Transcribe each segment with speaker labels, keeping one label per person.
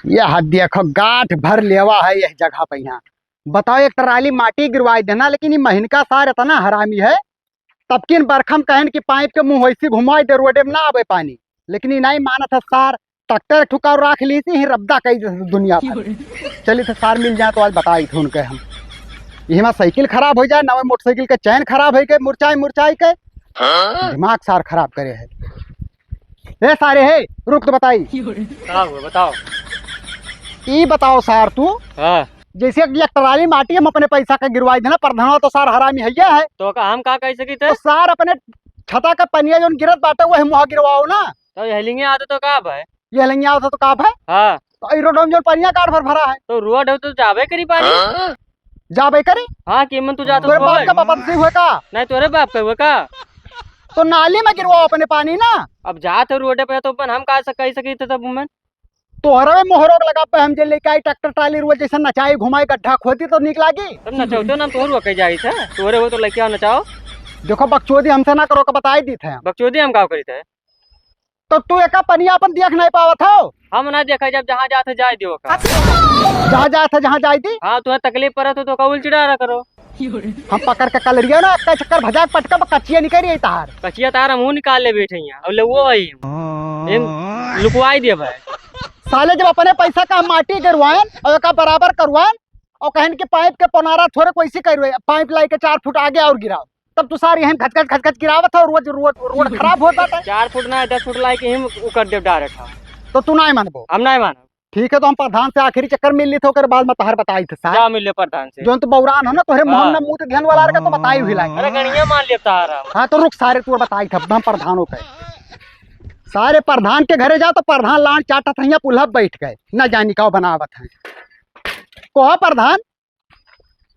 Speaker 1: यह देखो गाठ भर लेवा है यह जगह पे। यहाँ बताओ, एक ट्राली माटी गिरवाई देना, लेकिन ये महीनका सार इतना हरामी है। तब किन बरखम कहन कि पाइप के मुंह वैसी घुमाई दे, रोडे में ना आवे पानी, लेकिन ये नहीं मानत है सार। ट्रैक्टर ठुका राख ली थी, रब्दा कई दुनिया भर। चली तो सार मिल जाए तो आज बताई थे उनके हम। ये में साइकिल खराब हो जाए, नवे मोटरसाइकिल के चैन खराब हो गए, मुरचाई मुरचाई के दिमाग सार खराब करे है। ए सारे है रुक तो बताई।
Speaker 2: बताओ।
Speaker 1: ई बताओ सार तू,
Speaker 2: हाँ।
Speaker 1: जैसे एक ट्राली माटी हम अपने पैसा का गिरवाई देना, प्रधान तो सार हरामी है है।
Speaker 2: तो का हम का कह सकी थे?
Speaker 1: तो सार अपने छता का पनिया जो गिरत बाटे वही मुहा गिरवाओ ना।
Speaker 2: तो हेलिंगे आते तो का है?
Speaker 1: ये लंगिया होता तो काफ है।
Speaker 2: हाँ।
Speaker 1: तो ई रोड में जो पनिया काट भर भरा है,
Speaker 2: तो रोड हो तो जाबे करी पानी।
Speaker 1: जाबे करे।
Speaker 2: हाँ कीमत तू जाता
Speaker 1: तोरे बाप का पाबंदी हुए का?
Speaker 2: नहीं तोरे बाप का हुए का?
Speaker 1: तो नाली में गिरवाओ अपने पानी ना।
Speaker 2: अब जाते रोड पे तो अपन हम का कह सकी थे तब मन।
Speaker 1: तोहरा में मोहरोग लगा पे हम जे लेके आई ट्रैक्टर ट्राली रुआ जैसे नचाई घुमाई गड्ढा खोदी तो निक लागी।
Speaker 2: तब नचाओ तो ना तोहर रुआ कह जाई थे, तोरे हो तो लेके आओ नचाओ।
Speaker 1: देखो बकचोदी हमसे ना करो, का बताई दी थे।
Speaker 2: बकचोदी हम का करी थे?
Speaker 1: तो तू एक पनिया अपन देख नहीं पावत हो।
Speaker 2: हम ना देखा, जब जहाँ जाते जाए दियो का।
Speaker 1: जहाँ जाए थे जहाँ जाई थी।
Speaker 2: हाँ तुम्हें तकलीफ पड़े तो कबूल चिड़ा रहा करो।
Speaker 1: हम पकड़ के कलरिया ना का चक्कर भजा पटका कचिया निकल रही तार।
Speaker 2: कचिया तार मुंह निकाल ले बैठे यहाँ और वो वही लुकवाई दिए भाई।
Speaker 1: साले जब अपने पैसा का माटी गिरवाएं और का बराबर करवाएं और कहन के पाइप के पनारा थोड़े कोई सी करवाए, पाइप लाई के 4 फुट आगे और गिराओ, तब तो सारी हम खचखच गिरावत है और रोज रोड खराब होता है।
Speaker 2: 4 फुट ना 10 फुट लाई के हम कर दे डायरेक्ट।
Speaker 1: तो तू नहीं मानबो?
Speaker 2: हम नहीं मानो।
Speaker 1: ठीक है, तो हम प्रधान से आखिरी चक्कर मिल ली थे, ओकर बाद में तहर बताई थे साहब।
Speaker 2: जा मिले प्रधान से
Speaker 1: जो तो बौरान हो ना तोहरे मोहन में मुंह ध्यान वाला का तो बताई हुई लाई।
Speaker 2: अरे गणिया मान लिया तारा।
Speaker 1: हाँ तो रुक, सारे तू बताई थे हम प्रधानों के। सारे प्रधान के घरे जा तो प्रधान लान चाटा था, पुल्हा बैठ गए न जानी का बनावत है। कोहा प्रधान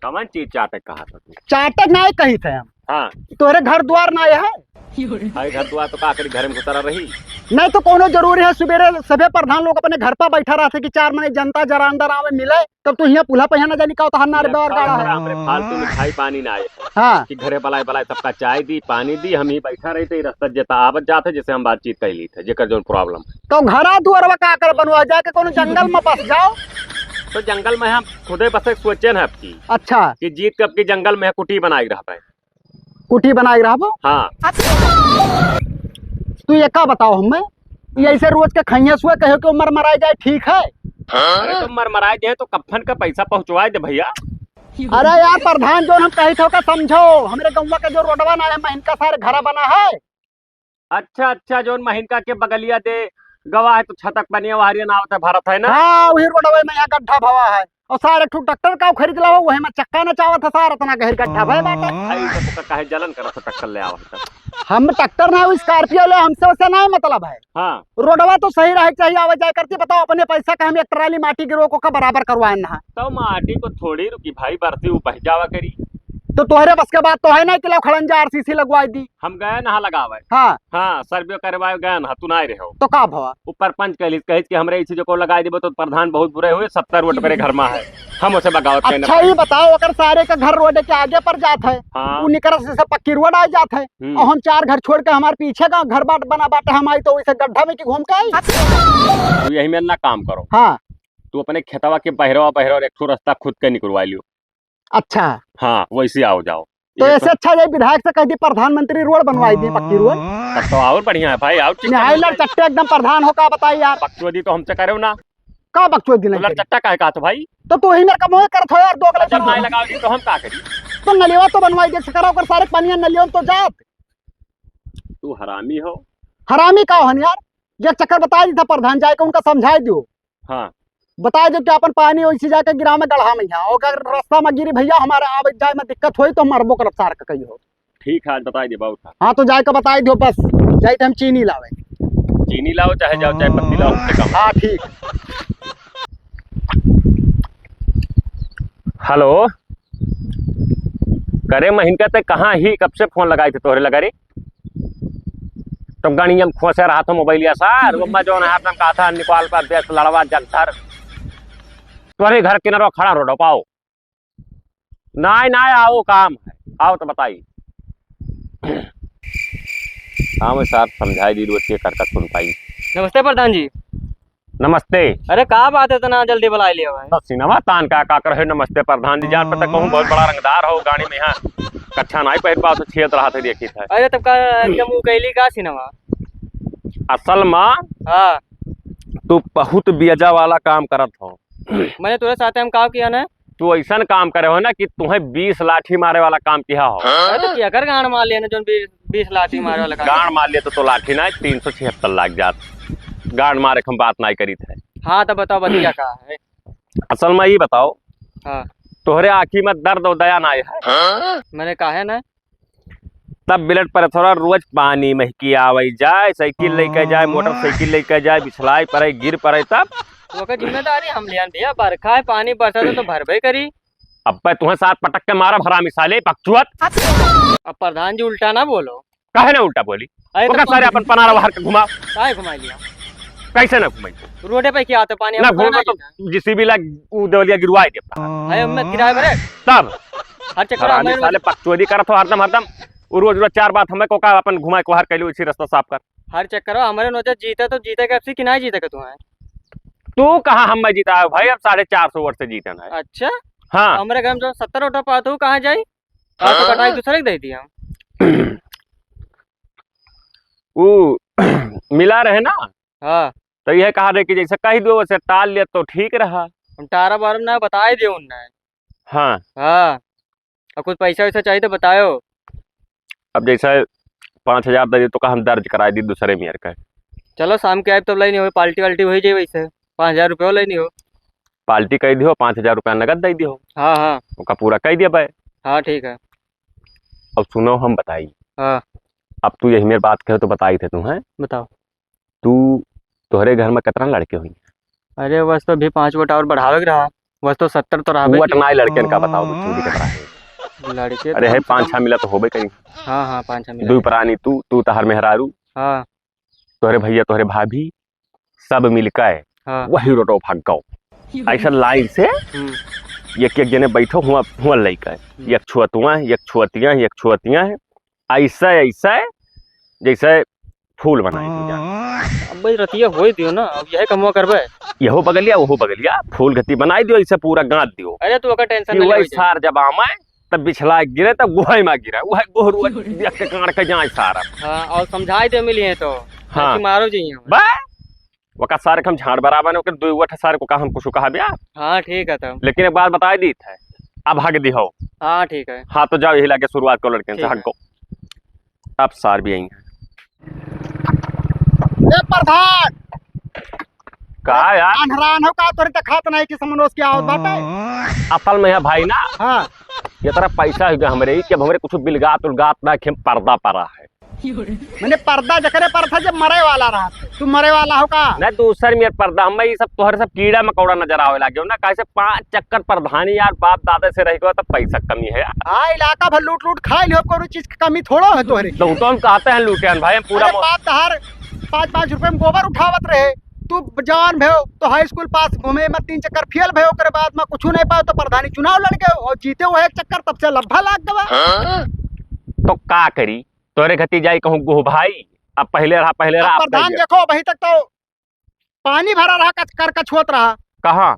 Speaker 3: कमन चीज चाटक कहा था तू?
Speaker 1: चाटक ना कही थे हम।
Speaker 3: हाँ
Speaker 1: तोहरे घर द्वार ना है।
Speaker 3: भाई घर दुआ तो का करी, घर में घुसरा रही।
Speaker 1: नहीं तो कोनो जरूरी है सवेरे सभी प्रधान लोग अपने घर पर बैठा रहा थे कि 4 महीने जनता जरा अंदर आवे मिले, तब तो यहाँ पुल्हा पहिया न जानी का होता नार दौर गाड़ा है।
Speaker 3: हमरे फालतू में खाई पानी ना आए
Speaker 1: हाँ
Speaker 3: कि घरे बलाए बलाए सबका चाय दी पानी दी, हम ही बैठा रही थे रास्ता जेता आवत जाते जैसे हम बातचीत कर ली थे जेकर जो प्रॉब्लम।
Speaker 1: तो घरा दुआर का कर बनवा जाके कोनो जंगल में बस जाओ।
Speaker 3: तो जंगल में हम खुदे बसे सोचे है आपकी
Speaker 1: अच्छा
Speaker 3: कि जीत कब की जंगल में कुटी बनाई रहा है।
Speaker 1: कुटी बनाई रहा।
Speaker 3: हाँ
Speaker 1: तू ये का बताओ हमें, ये ऐसे रोज के खैया सुए कहो कि उम्र मराई जाए ठीक है?
Speaker 3: अरे तो मरमराए दे तो कफन का पैसा पहुंचवाए दे भैया।
Speaker 1: अरे यार प्रधान जो हम कही थे समझो, हमारे गौवा का जो रोडवा ना है महीनका सारे घरा बना है।
Speaker 3: अच्छा अच्छा जो महीनका के बगलिया दे गवा है तो छतक बनिया वारिया नावत है भारत है ना।
Speaker 1: हाँ वही रोडवा में यहाँ गड्ढा भवा है और सारे ट्रैक्टर का खरीद ला वही में चक्का न चावत है सारा इतना गहर गड्ढा भय बाटे।
Speaker 3: भाई तो काहे जलन करत टक्कर ले आवत।
Speaker 1: हम ट्रैक्टर ना स्कॉर्पियो ले, हमसे वैसे नहीं मतलब है।
Speaker 3: हाँ
Speaker 1: रोडवा तो सही रहे चाहिए आवा जाए करती। बताओ अपने पैसा का हम एक ट्राली माटी गिरो को का बराबर करवाए ना।
Speaker 3: तो माटी को थोड़ी रुकी भाई बरती वो बह जावा करी।
Speaker 1: तो तोहरे बस के बात तो है ना कि खड़ंजा आरसीसी लगवाई दी।
Speaker 3: हम गए नहा लगावे।
Speaker 1: हाँ
Speaker 3: हाँ सर्वे करवाए गए ना तू नहीं रहो
Speaker 1: तो का भवा
Speaker 3: ऊपर पंच कही कि हमरे इसी जो को लगाई देबो तो प्रधान बहुत बुरे हुए 70 वोट मेरे घर में है हम उसे बगावत कहने।
Speaker 1: अच्छा ये बताओ अगर सारे का घर रोड के आगे पर जात है,
Speaker 3: हाँ।
Speaker 1: वो निकर से पक्की रोड आ जात है और हम 4 घर छोड़ के हमारे पीछे का घर बाट बना बाटे हम आई तो वैसे गड्ढा में की घूम के आई।
Speaker 3: तू यही में ना काम करो।
Speaker 1: हाँ
Speaker 3: तू अपने खेतवा के बहरवा एक ठो रास्ता खुद के निकलवा लियो।
Speaker 1: अच्छा
Speaker 3: हाँ वैसे आओ जाओ।
Speaker 1: तो ऐसे अच्छा ये विधायक से कह दी प्रधानमंत्री रोड बनवाई दी पक्की रोड।
Speaker 3: तब तो और बढ़िया है भाई और
Speaker 1: लड़ चट्टे एकदम प्रधान हो का बताई यार।
Speaker 3: बकचोदी तो हमसे करे ना
Speaker 1: का बकचोद दिला
Speaker 3: लड़ चट्टा काहे का तो भाई।
Speaker 1: तो तू ही मेरे का मोह करत हो यार। 2 गलत
Speaker 3: जब नहीं लगाओगी तो हम का करी।
Speaker 1: तो नलिया तो बनवाई दे सकरा ओकर सारे पानिया नलियों तो जात।
Speaker 3: तू हरामी हो।
Speaker 1: हरामी का हन यार, ये चक्कर बता दी था प्रधान जाए के उनका समझाई दो।
Speaker 3: हाँ
Speaker 1: बता दो कि अपन पानी वैसे जाके गिरा में गढ़ा में यहाँ अगर रास्ता में गिरी भैया हमारे आवे जाए में दिक्कत हुई तो मरबो कर सार का कही हो।
Speaker 3: ठीक है बता दे बहुत।
Speaker 1: हाँ तो जाए के बताई दो बस, जाए हम चीनी लावे।
Speaker 3: चीनी लाओ चाहे जाओ चाहे पत्ती लाओ हमसे कम।
Speaker 1: हाँ ठीक।
Speaker 3: हेलो करे महीनका ते कहाँ ही कब से फोन लगाई थे तोहरे लगा रे। तुम गणियम खोसे रहा था मोबाइल या सार वो जो है तुम कहा था निकाल पर देश लड़वा जगधर तुम्हारे घर किनारो खड़ा रोडो पाओ ना आओ काम है आओ तो बताइए। हाँ मैं साहब समझाई दी रोज के कर सुन पाई।
Speaker 2: नमस्ते प्रधान जी।
Speaker 3: नमस्ते।
Speaker 2: अरे का बात है इतना जल्दी बुला लिया भाई?
Speaker 3: तो सिनेमा तान का कर है नमस्ते प्रधान जी जान पता कहूँ बहुत बड़ा रंगदार हो गाड़ी में यहाँ कच्छा नहीं पहन पाओ तो छियत रहा थे देखी था।
Speaker 2: अरे तब का एकदम उकैली का सिनेमा।
Speaker 3: असल माँ
Speaker 2: हाँ
Speaker 3: तू बहुत बेजा वाला काम करत हो।
Speaker 2: मैंने तुझे साथ हम काम किया ना।
Speaker 3: तू ऐसा काम करे हो ना कि तुम्हें 20 लाठी मारे वाला काम किया हो।
Speaker 2: अरे तो क्या कर गांड मार लिया ना जो 20 लाठी मारे वाला काम।
Speaker 3: गांड मार लिया तो लाठी ना 376 लाख जात गांड मारे हम बात नहीं करी थे।
Speaker 2: हाँ तो बताओ बतिया कहा है।
Speaker 3: असल में ये बताओ
Speaker 2: हाँ
Speaker 3: तोहरे आँखी में दर्द और दया ना है।
Speaker 2: मैंने कहा है ना।
Speaker 3: तब बिलट पर थोड़ा रोज पानी महकी आवे जाए साइकिल लेके जाए मोटरसाइकिल लेके जाए बिछलाई पड़े गिर पड़े तब
Speaker 2: वो का जिम्मेदारी हम लिया भैया बरखा है पानी बरसा तो भरबे करी।
Speaker 3: अब पे तुम्हें साथ पटक के मारा भरा मिसाले पक्षुअत।
Speaker 2: अब प्रधान जी उल्टा ना बोलो।
Speaker 3: कहे ना उल्टा बोली
Speaker 2: अरे
Speaker 3: तो सारे अपन पनारा बाहर के घुमा
Speaker 2: काहे घुमा लिया?
Speaker 3: कैसे ना घुमाई
Speaker 2: रोडे पे क्या आता पानी
Speaker 3: ना घूमा तो जिसी भी लग देवलिया गिरवाई देता
Speaker 2: अरे मैं किराए भरे
Speaker 3: तब
Speaker 2: हर चक्कर
Speaker 3: हरामी
Speaker 2: हमें
Speaker 3: साले पक्षुअती करत हो हरदम हरदम रोज रोज 4 बात हमें को का अपन घुमाए को हर कैलू इसी रास्ता साफ कर।
Speaker 2: हर चक्कर हमारे नौजर जीते तो जीते के आपसी किनाए जीते के तू है।
Speaker 3: तू कहाँ हम जीता है भाई अब 450 वर्ष से जीतन है।
Speaker 2: अच्छा
Speaker 3: हाँ
Speaker 2: हमारे घर में जो 70 उठा पाते हो कहाँ जाई तो कटाई दूसरे को दे दिया।
Speaker 3: वो मिला रहे ना
Speaker 2: हाँ
Speaker 3: तो यह कहा रहे कि जैसे कही दो वैसे टाल लिया तो ठीक रहा।
Speaker 2: हम 18 बार में बता ही दियो उनने।
Speaker 3: हाँ
Speaker 2: हाँ और कुछ पैसा वैसा चाहिए तो बताओ।
Speaker 3: अब जैसे 5000 दे तो का हम दर्ज कराए दी दूसरे मेयर का।
Speaker 2: चलो शाम के आए तो नहीं हो पार्टी वाल्टी हो जाए वैसे 5000 रुपये ले नहीं हो।
Speaker 3: पार्टी कह दियो 5000 रुपया नगद दे दियो।
Speaker 2: हाँ हाँ
Speaker 3: उसका पूरा कह दिया भाई।
Speaker 2: हाँ ठीक है।
Speaker 3: अब सुनो हम बताई
Speaker 2: हाँ
Speaker 3: अब तू यही मेरी बात कहे तो बताई थे तू है
Speaker 2: बताओ।
Speaker 3: तू तोहरे घर में कितना लड़के हुई
Speaker 2: अरे बस तो भी 5 वोट और बढ़ावे रहा बस तो 70 तो रहा
Speaker 3: वट नाई लड़के का बताओ तो चूड़ी कितना है।
Speaker 2: लड़के
Speaker 3: अरे है 5-6 मिला तो होबे करी।
Speaker 2: हाँ हाँ 5-6 मिला।
Speaker 3: दू प्राणी तू तहर मेहरारू
Speaker 2: हाँ
Speaker 3: तोहरे भैया तोहरे भाभी सब मिलकर
Speaker 2: हाँ
Speaker 3: वही रोटो भाग गौ ऐसा लाइन से एक एक जने बैठो हुआ हुआ लइका एक छुअतुआ एक छुअतियां है ऐसा ऐसा जैसे फूल बनाए
Speaker 2: अब भाई रतिया हो दियो ना अब यही कमवा करबे।
Speaker 3: यहो बगलिया वहो बगलिया फूल गति बनाई दियो ऐसे पूरा गांथ दियो।
Speaker 2: अरे तू अगर टेंशन
Speaker 3: कि
Speaker 2: नहीं
Speaker 3: वही
Speaker 2: ले
Speaker 3: सार जब आमाए तब बिछला गिरे तब गुहाई में गिरा वह गोहरुआ देख के कान के जाए सारा।
Speaker 2: हाँ और समझाई दे मिली है तो
Speaker 3: हाँ।
Speaker 2: ऐसी मारो जी
Speaker 3: बा वका सारे हम झाड़ बराबर ओके दो वठ सारे को का हम कुछ कहा बिया।
Speaker 2: हाँ ठीक है तब।
Speaker 3: लेकिन एक बात बता दी थे अब हग दी हो।
Speaker 2: हाँ ठीक है।
Speaker 3: हाँ तो जाओ यही लाके शुरुआत करो लड़के से
Speaker 2: ठीक
Speaker 3: हग को अब सार भी आई
Speaker 1: ए प्रधान
Speaker 3: का यार
Speaker 1: अनहरान हो का तोरे तक खात नहीं कि समनोस क्या आवत बाटे।
Speaker 3: असल में है भाई ना
Speaker 1: हाँ
Speaker 3: ये तरह पैसा है हमरे कि हमरे कुछ बिलगात उलगात ना खेम पर्दा परा है।
Speaker 1: मैंने पर्दा जकरे पर था जब मरे वाला रहा तू मरे वाला हो का।
Speaker 3: नहीं दूसर मेरे पर्दा हम ये सब तोहरे सब कीड़ा मकोड़ा नजर आवे लागे ना कैसे 5 चक्कर प्रधानी यार बाप दादा से रह गया तो पैसा कमी है यार।
Speaker 1: हाँ इलाका भर लूट लूट खाई लो कोई चीज की कमी थोड़ो है तोहरे।
Speaker 3: तो हम कहते हैं लूटे भाई हम पूरा
Speaker 1: अरे बाप तहार 5-5 रुपए में गोबर उठावत रहे तू जवान भयो तो हाई स्कूल पास घूमे में 3 चक्कर फेल भयो करे बाद में कुछ नहीं पाओ तो प्रधानी चुनाव लड़ गए और जीते हुए 1 चक्कर तब से लब्भा लाग गवा।
Speaker 3: तो का करी तोरे घटी जाई कहूँ गोह भाई अब पहले रहा
Speaker 1: अब प्रधान देखो अभी तक तो पानी भरा रहा कर कछुअत रहा
Speaker 3: कहाँ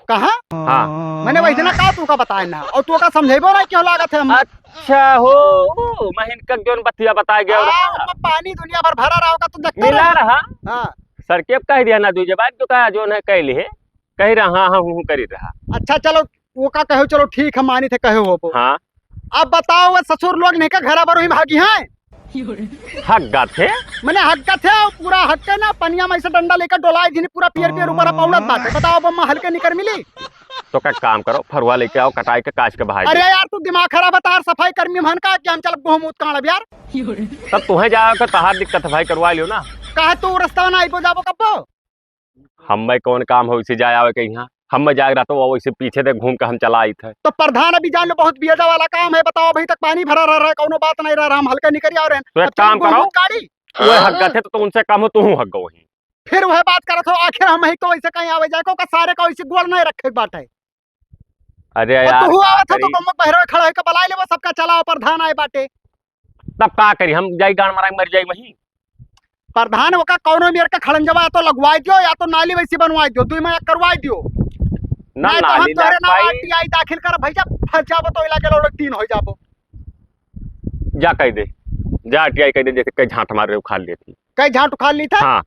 Speaker 1: कहाँ।
Speaker 3: हाँ
Speaker 1: मैंने वैसे ना कहा तू का बताए ना और तू का समझेबो ना क्यों लागत है हम।
Speaker 3: अच्छा हो महीन का जोन बतिया बताया गया
Speaker 1: उसमें पानी दुनिया भर भरा रहा होगा तो देखते
Speaker 3: मिला रहा
Speaker 1: हाँ
Speaker 3: सर के कह दिया ना दूजे बात तो कहा जोन है कह ली है कही रहा हाँ हाँ हूँ करी रहा।
Speaker 1: अच्छा चलो वो का कहो चलो ठीक है मानी थे कहे हो
Speaker 3: हाँ
Speaker 1: अब बताओ वो ससुर लोग नहीं का घर पर ही भागी हैं
Speaker 3: हक थे
Speaker 1: मैंने हक्का थे पूरा हक्के ना पनिया में ऐसे डंडा लेकर डोलाई थी पूरा पियर पियर ऊपर पौड़त बात है बताओ बम्मा हल्के निकर मिली
Speaker 3: तो क्या काम करो फरुआ लेके आओ कटाई के काच के बहाई।
Speaker 1: अरे यार तू दिमाग खराब बता सफाई कर्मी मन का कि हम चल गोहमूत कांड यार
Speaker 3: तब तुम्हें जाओ तहार दिक्कत भाई करवा लियो ना
Speaker 1: कहा तू रास्ता ना आइबो जाबो कब्बो
Speaker 3: हम भाई कौन काम हो इसे जाए आवे कहीं हम मैं जाग रहा तो वैसे पीछे से घूम के हम चला आई थे।
Speaker 1: तो प्रधान अभी जान लो बहुत बेजा वाला काम है बताओ अभी तक पानी भरा रहा है कोनो बात नहीं रहा हम हल्का निकल आ रहे हैं।
Speaker 3: तो एक काम करो
Speaker 1: गाड़ी
Speaker 3: वो हक थे तो उनसे कम हो तू हक गो वही
Speaker 1: फिर वह बात करत हो आखिर हम ही को वैसे कहीं आवे जाए को का सारे का वैसे गोल नहीं रखे बात है।
Speaker 3: अरे यार
Speaker 1: तू आवे था तो गम बहरे खड़ा है के बलाई ले सबका चलाओ प्रधान आए बाटे
Speaker 3: तब का करी हम जाई गान मारा मर जाई वही
Speaker 1: प्रधान होका कौनो मेर का खड़ंजवा या तो लगवाई दियो या तो नाली वैसी बनवाई दियो, दुई में एक करवाई दियो।
Speaker 3: ना
Speaker 1: नहीं तो हम
Speaker 3: नाली
Speaker 1: तोरे
Speaker 3: ना
Speaker 1: नाम
Speaker 3: भाई
Speaker 1: आरटीआई दाखिल कर भैया, फंस जाबो तो इलाके लोग 3 हो जाबो।
Speaker 3: जा कह दे, जा टीआई कह दे, जैसे कई झांट मार रहे उखाड़ लेती।
Speaker 1: कई झाट उखाड़ ली था।
Speaker 3: हाँ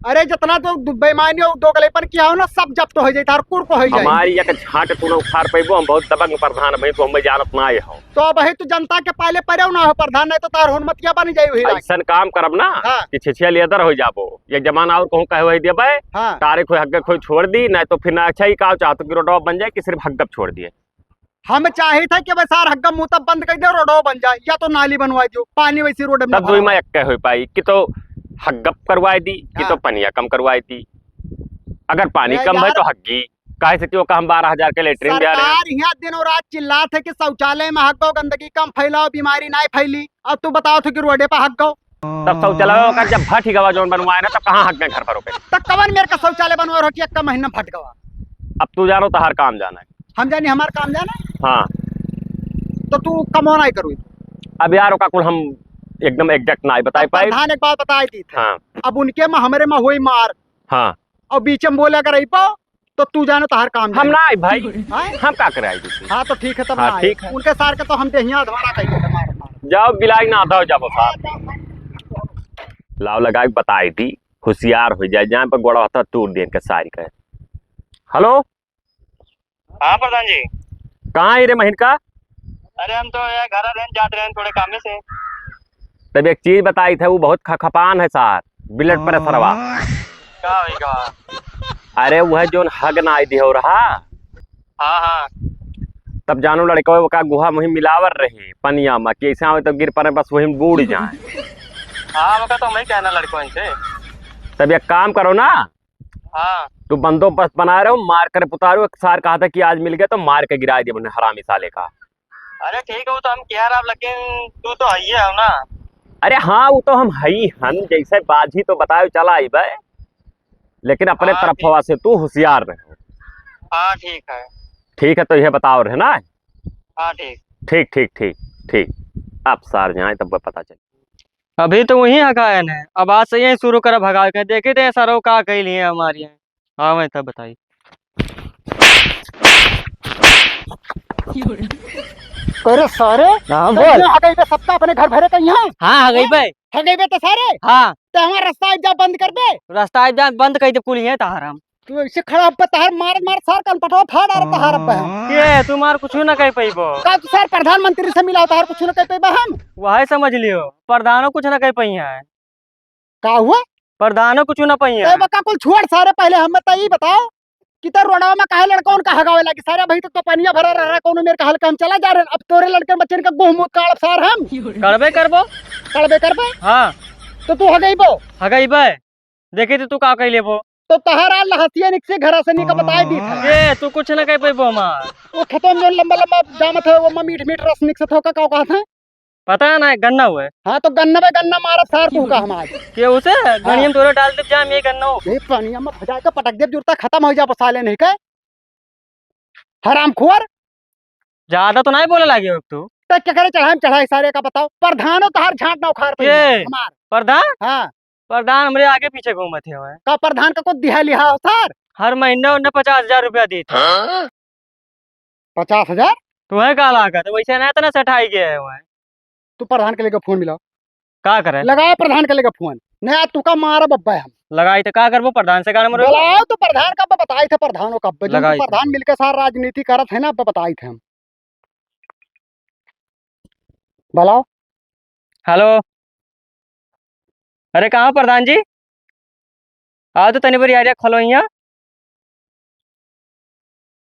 Speaker 1: अरे जितना तो बेईमानी हो दो गलेपन किया हो ना सब जब्त हो जाता, कुर को हो जाए।
Speaker 3: हमारी एक झांट तू ना उखाड़ पैबो, हम बहुत दबंग प्रधान भाई, तो हम जानत ना आए हो।
Speaker 1: तो भाई तू जनता के पहले पड़े ना हो प्रधान, नहीं तो तार हुनमतिया बन जाई हुई लागी।
Speaker 3: ऐसा काम करब ना
Speaker 1: हाँ।
Speaker 3: कि छिछिया लेदर हो जाबो। ये जमाना और कहूँ कहे वही देबे,
Speaker 1: हाँ
Speaker 3: तारीख कोई हग्गे कोई छोड़ दी, नहीं तो फिर ना अच्छा ही का चाहतो कि रोडवा बन जाए कि सिर्फ हग्गप छोड़ दिए।
Speaker 1: हम चाहे था कि बस सार हग्गा मुंह तब बंद कर दे, रोडो बन जाए या तो नाली बनवा दो, पानी वैसी रोड में
Speaker 3: तब दुई में एक हो पाई कि तो हग्गप करवाई दी कि
Speaker 1: हाँ।
Speaker 3: तो पनिया कम करवाई दी। अगर पानी
Speaker 1: अरे
Speaker 3: कम है
Speaker 1: यार,
Speaker 3: तो हग्गी काहे से, क्यों का हम 12,000 के लेटरिन दे रहे हैं।
Speaker 1: सरकार यहाँ दिनों रात चिल्लात है कि शौचालय में हग्गो, गंदगी कम फैलाओ, बीमारी ना फैली। अब तू बताओ तो कि रोडे पर हग्गो
Speaker 3: तब शौचालय का जब भट ही गवा जोन बनवाए ना, तब कहाँ हक गए घर पर होके।
Speaker 1: तब कवन मेरे का शौचालय बनवा रहो कि एक का महीना फट गवा।
Speaker 3: अब तू जानो तो हर काम जाना है।
Speaker 1: हम जानी हमार काम जाना,
Speaker 3: हाँ
Speaker 1: तो तू कमो नहीं करू।
Speaker 3: अब यार का कुल हम एकदम एग्जैक्ट ना बताई पाए।
Speaker 1: प्रधान एक बात बताई दी थी,
Speaker 3: हाँ
Speaker 1: अब उनके में हमारे में हुई मार
Speaker 3: हाँ
Speaker 1: और बीच में बोले अगर पाओ तो तू जानो तो हर काम
Speaker 3: हम ना आए भाई,
Speaker 1: हाँ?
Speaker 3: हम का करे आई दूसरी।
Speaker 1: हाँ तो ठीक है तब
Speaker 3: हाँ,
Speaker 1: ना आए।
Speaker 3: ठीक है।
Speaker 1: उनके सार के तो हम देहिया अधवारा कहिए मार मार।
Speaker 3: जाओ गिलाई ना आधा हो जाबो साहब। लाव लगाई बताई थी, होशियार हो जाए, जहाँ पर गोड़ा होता तोड़ दे के सारी का। हेलो
Speaker 2: हाँ प्रधान जी।
Speaker 3: कहाँ है रे महीन का?
Speaker 2: अरे हम तो यार घर रहने जाते रहे थोड़े काम में से।
Speaker 3: तब एक चीज बताई था, वो बहुत खपान है सार, ब्लड प्रेशरवा।
Speaker 2: का हुई का?
Speaker 3: अरे वह जो हग ना आई दी हो रहा,
Speaker 2: हाँ हाँ
Speaker 3: तब जानो लड़का का गुहा मुहिम मिलावर रही पनिया में कि ऐसा तो गिर पड़े बस वही बूढ़ जाए।
Speaker 2: हाँ मगर तो मैं कहना लड़कों से।
Speaker 3: तब एक काम करो ना,
Speaker 2: हाँ
Speaker 3: तू बंदोबस्त बना रहे हो, मार कर पुतारो। एक सार कहा था कि आज मिल गया तो मार के गिरा दिया हरामी साले का।
Speaker 2: अरे ठीक है वो तो हम कह रहा, लेकिन तू तो है ही है ना।
Speaker 3: अरे हाँ वो तो हम हई हम जैसे बाजी तो बताओ चला आई भाई, लेकिन अपने
Speaker 2: हाँ,
Speaker 3: तरफवा से तू होशियार रहे।
Speaker 2: हाँ ठीक है।
Speaker 3: ठीक है तो यह बताओ रहे ना।
Speaker 2: हाँ ठीक।
Speaker 3: ठीक ठीक ठीक ठीक, अब सार जाए तब पता चले।
Speaker 2: अभी तो वही हकायन है, अब आज से यही शुरू कर भगा के देखे थे सरो का कही लिए हमारी यहाँ। हाँ मैं तब बताई।
Speaker 1: अरे सारे
Speaker 2: हाँ
Speaker 1: तो ये हगई पे सबका अपने घर भरे कहीं यहाँ
Speaker 2: हाँ गई भाई।
Speaker 1: हगई पे तो सारे
Speaker 2: हाँ
Speaker 1: तो हमारा रास्ता जा बंद कर दे।
Speaker 2: रास्ता बंद कर दे कुल है तहार हम।
Speaker 1: तू ऐसे खड़ा पे तहार मार मार सार कन पटवा फाड़ आ रहा तहार पे हम।
Speaker 2: के तुम्हार कुछ ना कह पैबो।
Speaker 1: का तू सर प्रधानमंत्री से मिला तहार कुछ न कह पे हम।
Speaker 2: वह समझ लियो, प्रधानो कुछ ना कह पई है।
Speaker 1: का हुआ
Speaker 2: प्रधानो कुछ ना पई
Speaker 1: ते
Speaker 2: है।
Speaker 1: बका कुल छोड़ सारे, पहले हम तो ये बताओ कि तेरे रोडवा में काहे लड़का उनका हगावे लगी सारे भाई। तो पनिया भरा रहा है कोनो मेरे का हल्का हम चला जा रहे हैं। अब तोरे लड़के बच्चे का गोहमूत काल सार हम
Speaker 2: करबे करबो।
Speaker 1: करबे करबे
Speaker 2: हाँ
Speaker 1: तो तू हगई बो
Speaker 2: हगई बे देखे तो तू का कह लेबो।
Speaker 1: तो तहारा लहसिया निक से घर से निक बताए दी था
Speaker 2: के तू कुछ ना कह पैबो हमार।
Speaker 1: वो खेतों में जो लंबा लंबा जामत है वो में मीठ मीठ रस निक से थोका का कहा था।
Speaker 2: पता है ना गन्ना हुआ है
Speaker 1: हाँ तो गन्ना में गन्ना मारा सार तू का हम आज
Speaker 2: के उसे गनियम तोरे डाल दे जाम ये गन्ना हो।
Speaker 1: ये पनिया में भजा के पटक दे जुड़ता खत्म हो जा साले नहीं के हराम खोर।
Speaker 2: ज्यादा तो नहीं बोले लगे हो तू।
Speaker 1: तो क्या करे चढ़ाई चढ़ाई सारे का बताओ। प्रधानो तहार झाट ना उखाड़ पे
Speaker 2: के?
Speaker 1: हमार
Speaker 2: प्रधान
Speaker 1: हाँ
Speaker 2: प्रधान हमरे आगे पीछे घूमत है वह।
Speaker 1: का प्रधान का कुछ दिहा लिहा हो सार।
Speaker 2: हर महीने उन्हें 50,000 रुपया दी था।
Speaker 1: 50,000
Speaker 2: तुम्हें का लागत वैसे ना इतना सठाई गया है वह।
Speaker 1: तू प्रधान के लेके फोन मिलाओ
Speaker 2: का करे
Speaker 1: लगाओ प्रधान के लेके फोन नया तू का मारा बब्बा हम
Speaker 2: लगाई तो का करबो प्रधान से गाने मरो।
Speaker 1: बुलाओ तो प्रधान का बताई थे प्रधानों का
Speaker 2: लगाई थे।
Speaker 1: प्रधान मिलकर सारा राजनीति करत है ना अब बताई थे हम। बुलाओ
Speaker 2: हेलो अरे कहाँ प्रधान जी आओ तो तनी बड़ी आ खोलो यहाँ।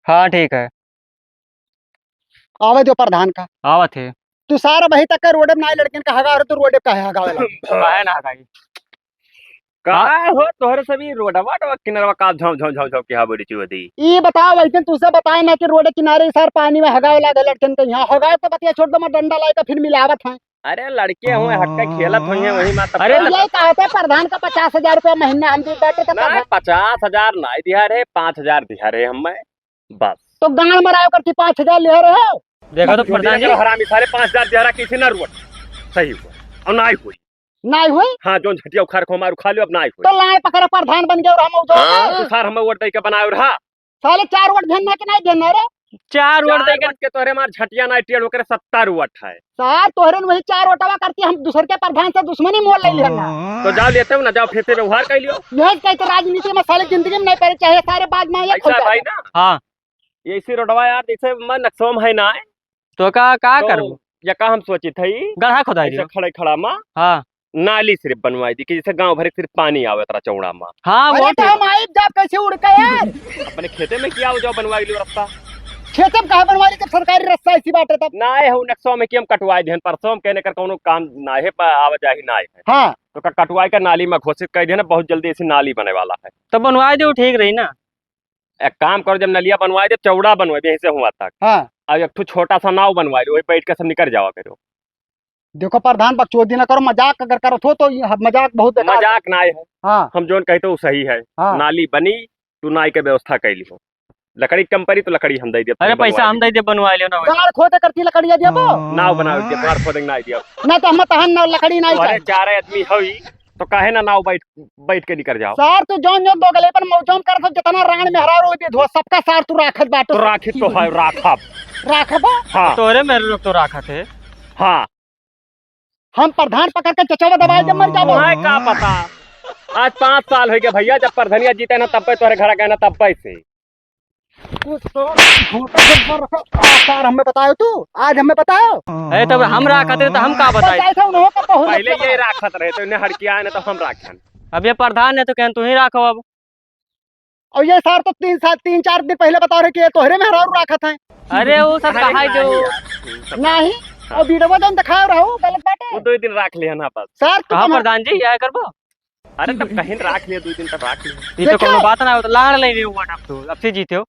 Speaker 2: हाँ ठीक है
Speaker 1: आवे दो प्रधान का
Speaker 2: आवत है।
Speaker 1: तू सारा वही तक रोडे में नाई लड़किन का हगा तो रोडे पे हगावे लगी।
Speaker 2: काहे ना हगाई
Speaker 3: का हो तोहरे सभी रोडवा किनारवा का झौ झौ झौ झौ की हा बड़ी चुवती।
Speaker 1: ये बताओ वैसे तुझसे बताए ना कि रोड किनारे सर पानी में हगावे लगे लड़किन के यहाँ हगाए तो बतिया छोड़ दो मैं डंडा लाई का फिर मिलावत है।
Speaker 3: अरे लड़के हुए हक्का खेलत हुई है वही माता।
Speaker 2: अरे
Speaker 1: यही कहते प्रधान का 50,000 रुपया महीना हम दी बैठे तो
Speaker 3: ना 50,000 ना दिया रे, 5,000 दिया रे हमें बस।
Speaker 1: तो गांव मराव करती 5,000 ले रहे हो।
Speaker 2: देखो तो प्रधान जी
Speaker 3: हरामी सारे 5,000 दिया रहा किसी ना रोड सही हुआ और ना ही हुई।
Speaker 1: नहीं हुई
Speaker 3: हाँ जो झटिया उखाड़ को मारू खा लियो अब ना
Speaker 1: तो
Speaker 3: हुई
Speaker 1: लाए पकड़े प्रधान बन गए और हम उधर
Speaker 3: तो सार हमें वोट दे के बनायो रहा
Speaker 1: साले 4 वोट देना कि नहीं देना रे
Speaker 2: 4 वोट दे
Speaker 3: वोट के तोरे मार झटिया ना टेढ़ होकर 70 वोट है
Speaker 1: सार तोहरे ने वही 4 वोटवा करती हम दूसर के प्रधान से दुश्मनी मोल ले लेना
Speaker 3: तो जाओ लेते हो ना जाओ फिर से व्यवहार कर लियो
Speaker 1: यही कहते राजनीति में साले जिंदगी में नहीं पड़े चाहे सारे बाद में ये
Speaker 3: ऐसा भाई ना
Speaker 2: हाँ
Speaker 3: ये इसी रोडवा यार जैसे मैं नक्सोम है ना
Speaker 2: तो का
Speaker 3: तो
Speaker 2: करबो
Speaker 3: या का हम सोची थी
Speaker 2: गड्ढा खोदाई
Speaker 3: ऐसे
Speaker 2: दियो
Speaker 3: खड़े खड़ा माँ
Speaker 2: हाँ
Speaker 3: नाली सिर्फ बनवाई दी कि जैसे गांव भर सिर्फ पानी आवे तरा चौड़ा माँ
Speaker 2: हाँ वो
Speaker 1: अरे तो हम आइब जा कैसे उड़ के यार
Speaker 3: अपने खेते में किया हो जाओ बनवाई लियो रास्ता
Speaker 1: खेत में कहा बनवाई जब सरकारी रास्ता ऐसी बात है तब
Speaker 3: ना है हो नक्सों में कि हम कटवाई देन परसों हम कहने कर कोनो काम ना है पर आवाजाही ना है
Speaker 1: हाँ
Speaker 3: तो कटवाई का नाली में घोषित कर दिया ना बहुत जल्दी ऐसी नाली बने वाला है
Speaker 2: तो बनवा दो ठीक रही ना
Speaker 3: एक काम करो जब नलिया बनवाई दे चौड़ा बनवाई यहीं से हुआ तक
Speaker 1: हाँ
Speaker 3: अब एक ठो छोटा सा नाव बनवाई वही बैठ के सब निकल जावा करो
Speaker 1: देखो प्रधान बकचोदी ना करो मजाक अगर करो तो ये मजाक बहुत बेकार है।
Speaker 3: मजाक ना है
Speaker 1: हाँ
Speaker 3: हम जोन कहते वो सही है
Speaker 1: हाँ
Speaker 3: नाली बनी तू नाई के व्यवस्था कर लियो लकड़ी कंपनी तो लकड़ी हम दे दिए
Speaker 2: अरे पैसा हम दे दे बनवा लियो ना
Speaker 1: गाड़ खोदे करती लकड़िया दिया वो
Speaker 3: नाव बना दिए द्वार खोदेंगे ना दिया
Speaker 1: ना तो हम तहन ना लकड़ी नहीं
Speaker 3: अरे
Speaker 1: चाहिए
Speaker 3: चार आदमी हुई तो काहे ना नाव बैठ बैठ के निकल जाओ
Speaker 1: सार तू जौन जौन दो गले पर मौजूम कर जितना राण मेहरा रो दे धो सबका सार तू राखत बाटो
Speaker 3: तो राखी तो है राखब
Speaker 1: राखबो
Speaker 3: हाँ
Speaker 2: तोरे मेरे लोग तो राखा थे
Speaker 3: हाँ
Speaker 1: हम प्रधान पकड़ के चचवा दबाई जब मर जाबो
Speaker 3: तुम्हें का पता आज 5 साल हो गए भैया जब प्रधनिया जीते ना तब पे तोरे घर गए ना तब पे से
Speaker 1: कुछ तो घोटा जब पर रखो सार हमें बतायो तू आज हमें बतायो
Speaker 2: अरे तब हम राखा थे तो हम का बताए
Speaker 1: बताए थे उन्हों का बहुत
Speaker 3: पहले ये राखत रहे तो इन्हें हड़किया है ना तो हम राखन
Speaker 2: अब ये प्रधान है तो कहन तू ही राखो अब
Speaker 1: और ये सार तो 3-4 दिन पहले बता रहे कि ये तोहरे मेहरा राखत है
Speaker 2: अरे वो सब कहा है जो
Speaker 1: नहीं और वीडियो जौन दिखायो रहो गलत बाटे
Speaker 3: वो 2 दिन राख लिया ना बस
Speaker 1: सर तू
Speaker 2: कहा प्रधान जी यह करबो
Speaker 3: अरे तब कहीं राख लिया 2 दिन तक राख लिया
Speaker 2: ये तो
Speaker 1: देखो।
Speaker 2: कोनो बात ना हो तो लाड़ ले रही हुआ अब तो अब से जीते हो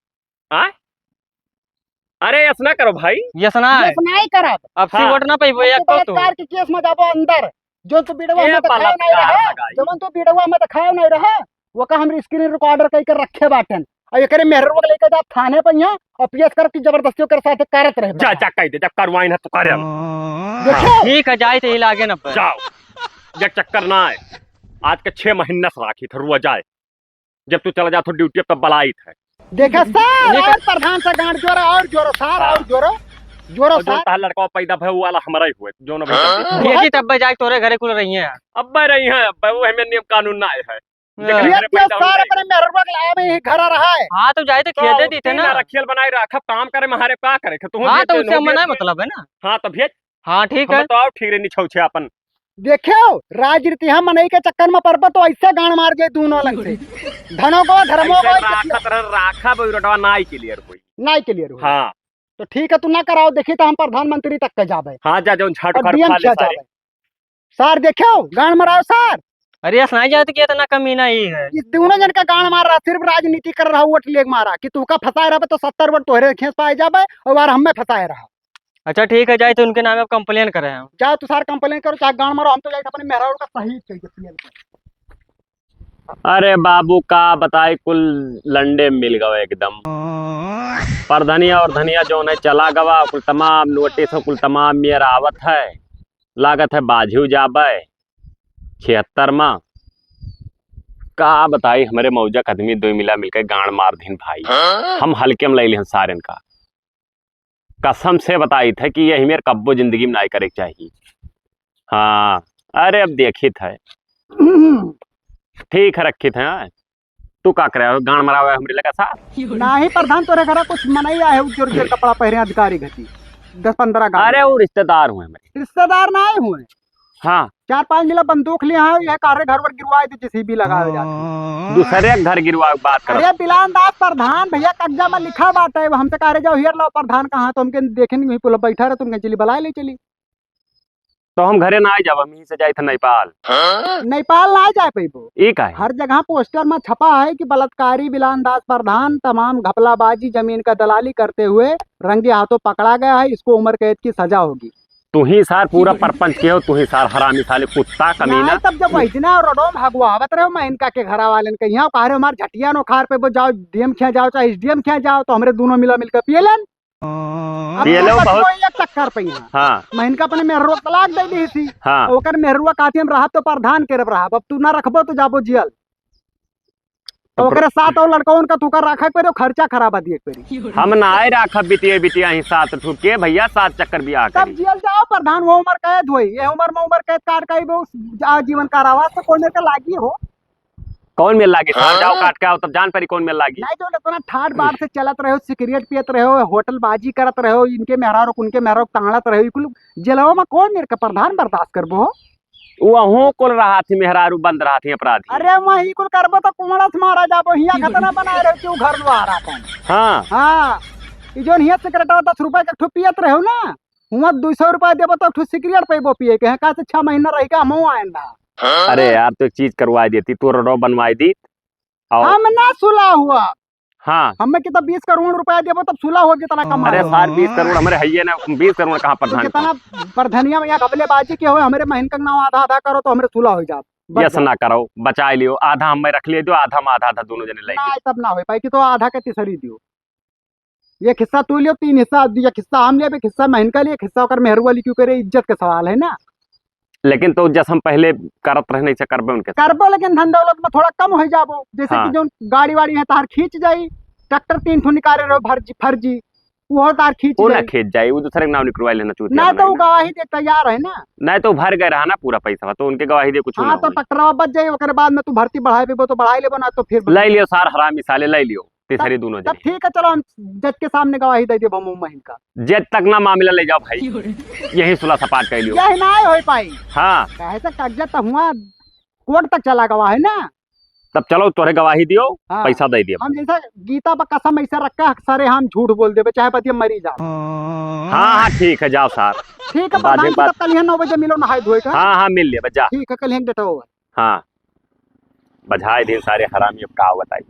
Speaker 3: आय अरे ऐसा ना करो भाई
Speaker 2: यस ना है
Speaker 1: नहीं करब
Speaker 2: अब से
Speaker 3: हाँ।
Speaker 2: वोट ना पाइबो एक को तो
Speaker 1: बलात्कार के केस में जाबो अंदर जो तू वीडियो
Speaker 3: ये
Speaker 1: में दिखायो नहीं
Speaker 3: बलात्कार
Speaker 1: रहे
Speaker 3: लगाई।
Speaker 1: जवन तू वीडियो में दिखायो नहीं रहे वो का हम स्क्रीन रिकॉर्डर कई कर रखे बाटन और एकरे मेहरवा के लेके जा थाने पे यहाँ और पीएस कर की जबरदस्ती कर साथ करत रहे
Speaker 3: जा जा कह दे जब करवाई ना तो करे
Speaker 1: देखो
Speaker 2: ठीक है जाए तो ही लागे ना पर
Speaker 3: जाओ जब चक्कर ना आए आज के 6 महीने से राखी थे रुआ जाए जब तू चला जा तो ड्यूटी तब बलाई थे
Speaker 1: देखा सर और प्रधान से गांड जोरो और जोरो सार और जोरो जोरो
Speaker 3: और जो
Speaker 1: सार
Speaker 3: तार लड़का पैदा भय वाला हमारा ही हुए जो ना भाई
Speaker 2: देखी तब जाए तोरे घरे खुल रही है
Speaker 3: अब बह रही हैं अब वो हमें नियम कानून ना आए है
Speaker 2: हाँ।
Speaker 1: ये क्या सार अपने मेहरवा के लाए में ही घर आ रहा है
Speaker 2: हाँ तो जाए तो खेदे दी थे ना
Speaker 3: रखियल बनाए रखा काम करे हमारे का करे तुम
Speaker 2: हाँ तो उससे मना मतलब है ना
Speaker 3: हाँ तो भेज
Speaker 2: हाँ ठीक है
Speaker 3: हम तो आओ ठीक रे निछौ छे अपन
Speaker 1: देखो राजनीति हम मनई के चक्कर में पड़बो तो ऐसे गांड मार गए दोनों लग से धनों को धर्मों को
Speaker 3: राखत राखा बोई रोडवा नाई क्लियर कोई
Speaker 1: नहीं क्लियर हुआ
Speaker 3: हाँ
Speaker 1: तो ठीक है तू ना कराओ देखी तो हम प्रधानमंत्री तक के जाबे
Speaker 3: हाँ जा जो झाड़
Speaker 1: और
Speaker 3: फाड़
Speaker 1: डीएम
Speaker 3: खा ले
Speaker 1: क्या
Speaker 3: सारे
Speaker 1: जाबे सार देखो गांड माराओ सार
Speaker 2: अरे ये सुनाई जाए तो किया तो ना कमी नहीं है
Speaker 1: इस दोनों जन का गांड मार रहा सिर्फ राजनीति कर रहा वोट लेग मारा कि तू का फंसाए रहा तो 70 वोट तोहरे खेस पाए जाबे और बार हमें फंसाए रहा
Speaker 2: अच्छा ठीक है जाए तो उनके नाम पे कंप्लेन करे हम
Speaker 1: जाओ तू सार कंप्लेन करो चाहे गांड मारो हम तो जाए अपने मेहरारू का सही चाहिए
Speaker 3: अरे बाबू का बताए कुल लंडे मिल गए एकदम पर धनिया और धनिया जो है चला गवा कुल तमाम नोटिस कुल तमाम मेरा आवत है लागत है बाजू जाबे 76 माँ का बताई हमारे मौजा आदमी 2 मिला मिलकर गांड मार दिन भाई हम हल्के में ले लिहन सारे का कसम से बताई थे कि यही मेरे कब्बो जिंदगी में नहीं करे के चाहिए हाँ अरे अब देखी थे ठीक है रखी थे हाँ? तू का करे गांड मरा हुआ हमरे लगा साथ
Speaker 1: नहीं प्रधान तोरे घर कुछ मनाई आए जोर जोर कपड़ा पहरे अधिकारी घटी 10-15 गांव
Speaker 3: अरे वो रिश्तेदार हुए हमारे
Speaker 1: रिश्तेदार ना आए हुए
Speaker 3: हाँ
Speaker 1: 4-5 मिला बंदूक लिया है यह कार्य घर पर गिरवाए थे जिसी भी लगाए जाते
Speaker 3: दूसरे घर गिरवा के बात कर
Speaker 1: अरे बिलानदास प्रधान भैया कब्जा में लिखा बात है हमसे कह रहे जाओ हियर लो प्रधान कहाँ तो हमके देखेंगे वहीं पुल बैठा रहे तुमके चली बुलाए ले चली
Speaker 3: तो हम घरे ना आ जाब हम यहीं से जाए थे नेपाल
Speaker 1: नेपाल ना जाए पैबो
Speaker 3: ये का है
Speaker 1: हर जगह पोस्टर में छपा है कि बलात्कारी बिलानदास प्रधान तमाम घपलाबाजी जमीन का दलाली करते हुए रंगे हाथों पकड़ा गया है इसको उम्र कैद की सजा होगी
Speaker 3: तू ही सार पूरा परपंच के हो तू ही सार हरामी साले कुत्ता कमीना
Speaker 1: नहीं, तब जब वैजना रोडो में भगवावत रहे मैं इनका के घरा वाले के यहाँ कह रहे हमारे झटिया नो खार पे वो जाओ डीएम खिया जाओ चाहे एसडीएम खिया जाओ तो हमारे दोनों मिला मिलकर पिए लेन अब
Speaker 3: ये लो
Speaker 1: बस
Speaker 3: बहुत-
Speaker 1: वही एक चक्कर पे यहाँ
Speaker 3: हाँ
Speaker 1: महिन का अपने मेहरुआ तलाक दे दी थी।
Speaker 3: हाँ
Speaker 1: ओकर मेहरुआ कहती हम रहा तो प्रधान के रहा, अब तू ना रखबो तो जाबो जियल। तो
Speaker 3: तो
Speaker 1: ओकरे साथ और लड़कौन का तुका रखा करो, खर्चा खराबा दिए करी।
Speaker 3: हम ना आए राखब बिटिया बिटिया ही साथ ठुके भैया 7 चक्कर बियाह
Speaker 1: तब
Speaker 3: करी।
Speaker 1: जियल जाओ प्रधान, वो उम्र कैद हुई, ये उम्र में उम्र कैद काट का वो जीवन कारावास तो कोने का लागी हो।
Speaker 3: कौन मिल लागी सार जाओ काट के आओ तब जान पड़ी कौन मिल लागी।
Speaker 1: नहीं जो इतना ठाट बाट से चलत रहे हो, सिगरेट पियत रहे हो, होटल बाजी करत रहे हो, इनके मेहरारो उनके मेहरारो ताड़त रहे हो, कुल जेलवा में कौन मेरे का प्रधान बर्दाश्त करबो।
Speaker 3: वहू कुल रहा थी मेहरारू बंद रहा थी अपराधी।
Speaker 1: अरे वही कुल करबो तो कुमड़ा से मारा जाबो, हिया खतना बनाए रहे क्यों घर में आ रहा था।
Speaker 3: हाँ
Speaker 1: हाँ ई जोन हिया सिगरेट 10 रुपए का ठो पियत रहे हो ना, हुआ 200 रुपए देबो तो ठो सिगरेट पेबो पिए के का से 6 महीना रही का हम आए ना।
Speaker 3: अरे यार तो एक चीज करवा देती तो रो बनवाई दी और
Speaker 1: हम ना सुला हुआ,
Speaker 3: हाँ
Speaker 1: हमें कितना 20 करोड़ रुपया देबो तब सुला हो कितना कमा।
Speaker 3: अरे सार 20 करोड़ हमारे है ना 20 करोड़ कहाँ
Speaker 1: तो
Speaker 3: प्रधान
Speaker 1: कितना प्रधनिया में यहाँ बाजी के हो, हमारे महीन का नाम आधा आधा करो तो हमारे सुला हो जात।
Speaker 3: यस ना करो बचा लियो आधा हम रख ले दो आधा हम आधा आधा दोनों जने ले
Speaker 1: ना तब ना हो पाई कि तो आधा के तीसरी दियो, एक हिस्सा तू लियो, 3 हिस्सा, एक हिस्सा हम ले, एक हिस्सा महीन का लिए, एक हिस्सा कर मेहरू वाली क्यों करे, इज्जत का सवाल है ना।
Speaker 3: लेकिन तो जैसे हम पहले करत रहने से करबे उनके साथ।
Speaker 1: करबो लेकिन धन दौलत में थोड़ा कम हो जाबो, जैसे
Speaker 3: हाँ।
Speaker 1: कि जो गाड़ी वाड़ी है तार खींच जाई, ट्रैक्टर 3 ठो निकाले रहो फर्जी वो तार खींच
Speaker 3: वो ना
Speaker 1: जाई।
Speaker 3: खेत जाए वो दूसरे के नाम लिखवाई लेना चूतिया
Speaker 1: ना तो
Speaker 3: बनाई
Speaker 1: वो
Speaker 3: ना।
Speaker 1: गवाही दे तैयार है ना।
Speaker 3: नहीं तो भर गए रहा ना पूरा पैसा तो उनके गवाही दे कुछ ना
Speaker 1: हाँ तो
Speaker 3: होई।
Speaker 1: ट्रैक्टर बच जाये, ओकरे बाद में तू भर्ती बढ़ाए पेबो तो बढ़ाई लेबो, ना तो फिर
Speaker 3: ले लियो सार हरामी साले ले लियो तीसरी दोनों
Speaker 1: तब
Speaker 3: जने
Speaker 1: ठीक है, चलो हम जज के सामने गवाही दे देबो हम महीन का।
Speaker 3: जेद तक ना मामला ले जाओ भाई यही सुलह सपाट कर लियो।
Speaker 1: यही ना हो पाई,
Speaker 3: हाँ
Speaker 1: कहे से कागजात तो हुआ कोर्ट तक चला गवा है ना।
Speaker 3: तब चलो तोरे गवाही दियो
Speaker 1: हाँ।
Speaker 3: पैसा दे दियो।
Speaker 1: हम जैसा गीता पर कसम ऐसा रखा सारे हम झूठ बोल देवे चाहे पति मरी जा।
Speaker 3: हाँ हाँ ठीक है जाओ सार।
Speaker 1: ठीक है
Speaker 3: बात
Speaker 1: प्रधान
Speaker 3: है,
Speaker 1: जी,
Speaker 3: बात-
Speaker 1: तब कल यहाँ 9 बजे मिलो नहाए धोए का।
Speaker 3: हाँ हाँ मिल लिया बजा।
Speaker 1: ठीक है कल यहाँ डेटा होगा।
Speaker 3: हाँ बधाई दिन सारे हरामी अब का बताई।